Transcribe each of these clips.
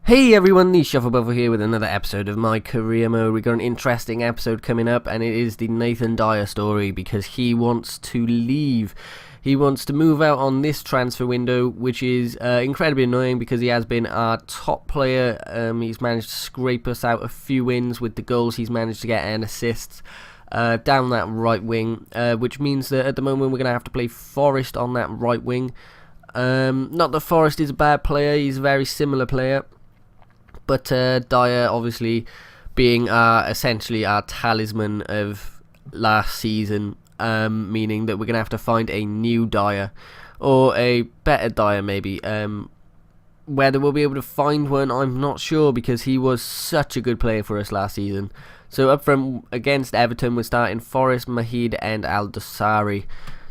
Hey everyone, TheShuffleBuffle here with another episode of my career mode. We've got an interesting episode coming up, and it is the Nathan Dyer story because he wants to leave. He wants to move out on this transfer window, which is incredibly annoying because he has been our top player. He's managed to scrape us out a few wins with the goals he's managed to get and assists down that right wing, which means that at the moment we're going to have to play Forrest on that right wing. Not that Forrest is a bad player, he's a very similar player. But Dyer, obviously, being essentially our talisman of last season, meaning that we're going to have to find a new Dyer, or a better Dyer maybe. Whether we'll be able to find one, I'm not sure, because he was such a good player for us last season. So up front against Everton, we're starting Forrest, Mahid and Al-Dosari.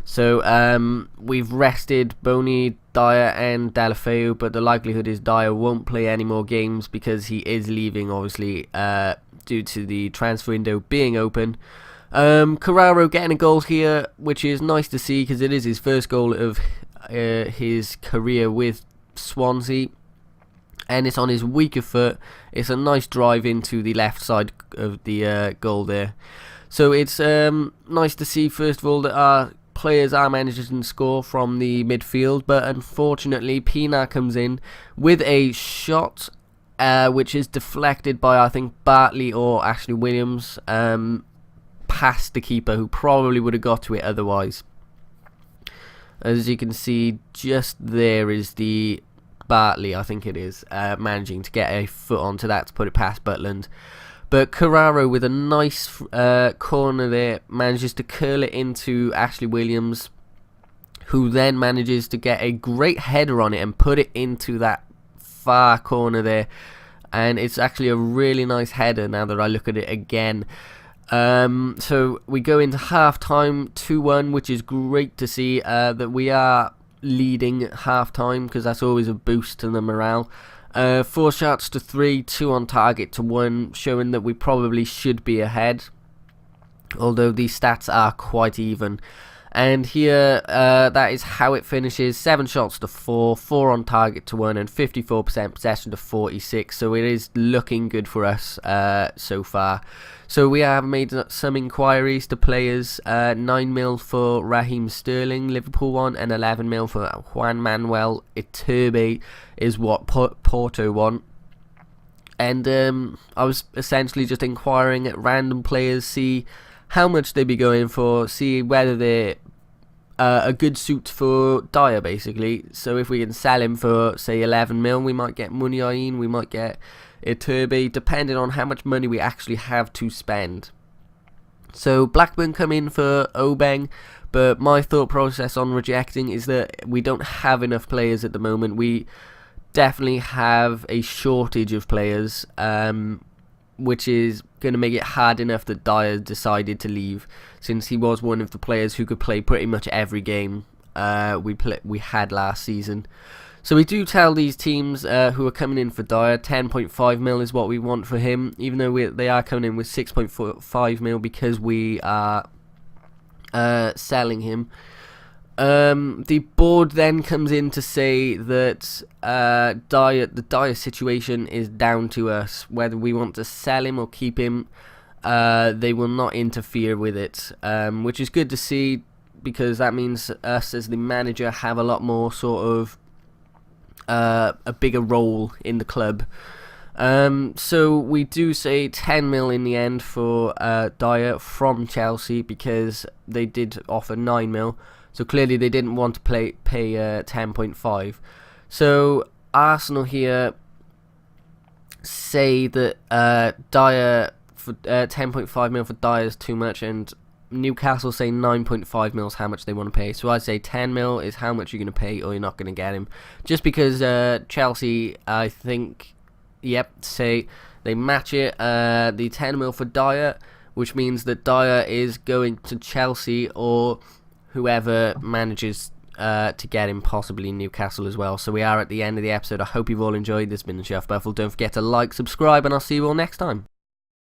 So we've rested Boney, Dyer and Deulofeu, but the likelihood is Dyer won't play any more games because he is leaving, obviously, due to the transfer window being open. Carraro getting a goal here, which is nice to see because it is his first goal of his career with Swansea, and it's on his weaker foot. It's a nice drive into the left side of the goal there. So it's nice to see, first of all, that our players are managing to score from the midfield, but unfortunately Pina comes in with a shot which is deflected by, I think, Bartley or Ashley Williams, past the keeper, who probably would have got to it otherwise. As you can see, just there is the Bartley, I think it is, managing to get a foot onto that to put it past Butland. But Carraro, with a nice corner there, manages to curl it into Ashley Williams, who then manages to get a great header on it and put it into that far corner there. And it's actually a really nice header now that I look at it again. So we go into half-time 2-1, which is great to see that we are leading at half-time, because that's always a boost to the morale. 4 shots to 3, 2 on target to 1, showing that we probably should be ahead, although these stats are quite even. And here, that is how it finishes: 7 shots to 4, 4 on target to 1, and 54% possession to 46. So it is looking good for us so far. So we have made some inquiries to players. 9 mil for Raheem Sterling, Liverpool one, and 11 mil for Juan Manuel Iturbe is what Porto want. And I was essentially just inquiring at random players, see how much they'd be going for, see whether they're a good suit for Dyer, basically. So if we can sell him for, say, 11 mil, we might get Muniain, we might get Iturbe, depending on how much money we actually have to spend. So Blackburn come in for Obeng, but my thought process on rejecting is that we don't have enough players at the moment. We definitely have a shortage of players, which is going to make it hard enough that Dyer decided to leave, since he was one of the players who could play pretty much every game we had last season. So we do tell these teams who are coming in for Dyer, 10.5 mil is what we want for him, even though they are coming in with 6.5 mil because we are selling him. The board then comes in to say that the Dyer situation is down to us. Whether we want to sell him or keep him, they will not interfere with it, which is good to see, because that means us as the manager have a lot more sort of a bigger role in the club. So we do say 10 mil in the end for Dyer from Chelsea, because they did offer 9 mil. So clearly they didn't want to pay 10.5. So Arsenal here say that Dyer for 10.5 mil for Dyer is too much, and Newcastle say 9.5 mil is how much they want to pay. So I'd say 10 mil is how much you're going to pay, or you're not going to get him. Just because Chelsea, I think, say they match it, the 10 mil for Dyer, which means that Dyer is going to Chelsea or whoever manages to get him, possibly Newcastle as well. So we are at the end of the episode. I hope you've all enjoyed. This has been TheShuffleBuffle. Don't forget to like, subscribe, and I'll see you all next time.